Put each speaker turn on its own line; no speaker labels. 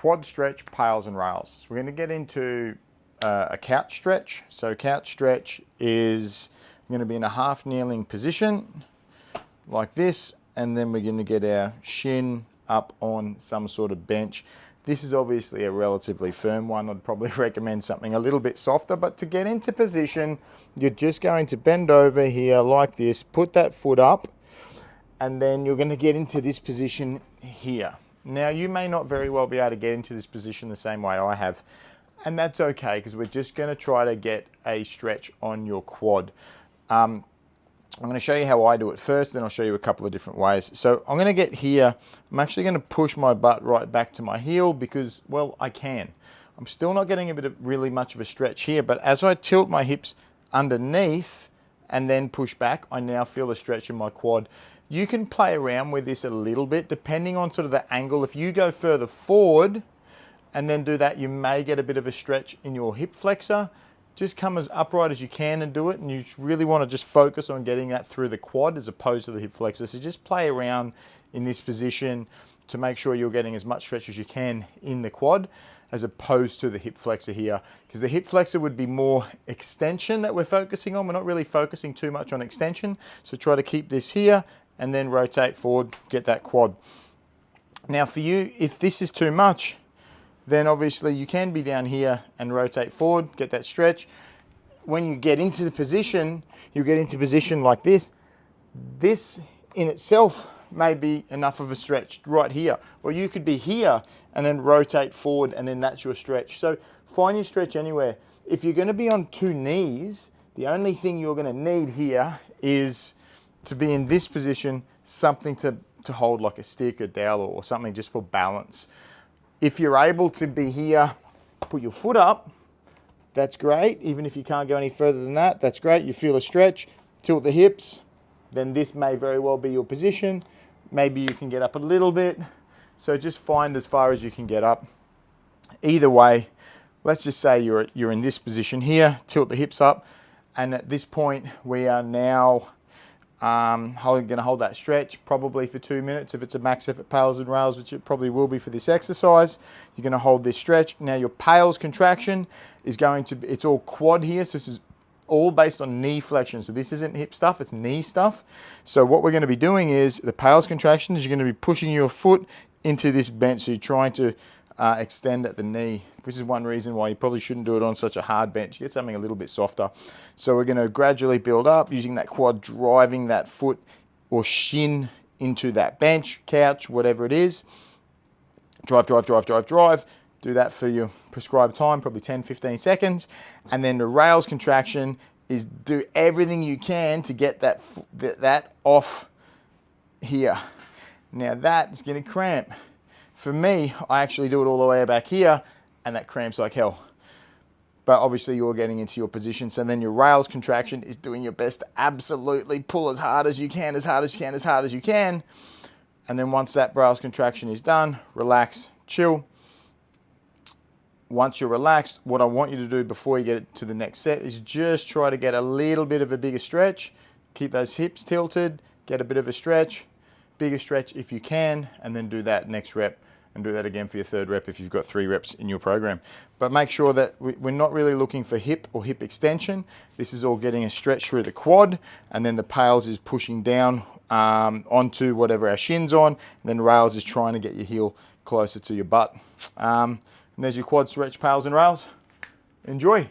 quad stretch, PAILs and rails. So we're going to get into a couch stretch. So couch stretch is going to be in a half kneeling position like this, and then we're going to get our shin up on some sort of bench. This is obviously a relatively firm one. I'd probably recommend something a little bit softer, but to get into position, you're just going to bend over here like this, put that foot up, and then you're going to get into this position here. Now, you may not very well be able to get into this position the same way I have, and that's okay, because we're just going to try to get a stretch on your quad. I'm going to show you how I do it first, then I'll show you a couple of different ways. So I'm going to get here. I'm actually going to push my butt right back to my heel because, well, I can. I'm still not getting really much of a stretch here, but as I tilt my hips underneath and then push back, I now feel a stretch in my quad. You can play around with this a little bit depending on sort of the angle. If you go further forward and then do that, you may get a bit of a stretch in your hip flexor. Just come as upright as you can and do it, and you really want to just focus on getting that through the quad as opposed to the hip flexor. So just play around in this position to make sure you're getting as much stretch as you can in the quad as opposed to the hip flexor here, because the hip flexor would be more extension that we're focusing on. We're not really focusing too much on extension, so try to keep this here and then rotate forward, get that quad. Now for you, if this is too much, then obviously you can be down here and rotate forward, get that stretch. When you get into the position, you get into position like this. This in itself may be enough of a stretch right here. Or you could be here and then rotate forward, and then that's your stretch. So find your stretch anywhere. If you're going to be on two knees, the only thing you're going to need here is to be in this position, something to hold like a stick, a dowel, or something just for balance. If you're able to be here, put your foot up, that's great. Even if you can't go any further than that, that's great. You feel a stretch, tilt the hips, then this may very well be your position. Maybe you can get up a little bit. So just find as far as you can get up. Either way, let's just say you're in this position here, tilt the hips up, and at this point we are now going to hold that stretch probably for 2 minutes if it's a max effort PAILs and rails, which it probably will be for this exercise. You're going to hold this stretch. Now your PAILs contraction is going to, it's all quad here, so this is all based on knee flexion. So this isn't hip stuff, it's knee stuff. So what we're going to be doing is the PAILs contraction is you're going to be pushing your foot into this bench. So you're trying to extend at the knee, which is one reason why you probably shouldn't do it on such a hard bench. Get something a little bit softer. So we're going to gradually build up using that quad, driving that foot or shin into that bench, couch, whatever it is. Drive, drive, drive, drive, drive. Do that for your prescribed time, probably 10, 15 seconds. And then the rails contraction is do everything you can to get that off here. Now that is going to cramp. For me, I actually do it all the way back here, and that cramps like hell. But obviously you're getting into your position. So then your rails contraction is doing your best to absolutely pull as hard as you can, as hard as you can, as hard as you can. And then once that rails contraction is done, relax, chill. Once you're relaxed, what I want you to do before you get to the next set is just try to get a little bit of a bigger stretch. Keep those hips tilted, get a bit of a stretch, bigger stretch if you can, and then do that next rep. And do that again for your third rep if you've got 3 reps in your program. But make sure that we're not really looking for hip or hip extension. This is all getting a stretch through the quad, and then the PAILs is pushing down onto whatever our shin's on, and then rails is trying to get your heel closer to your butt. And there's your quad stretch, PAILs and rails. Enjoy.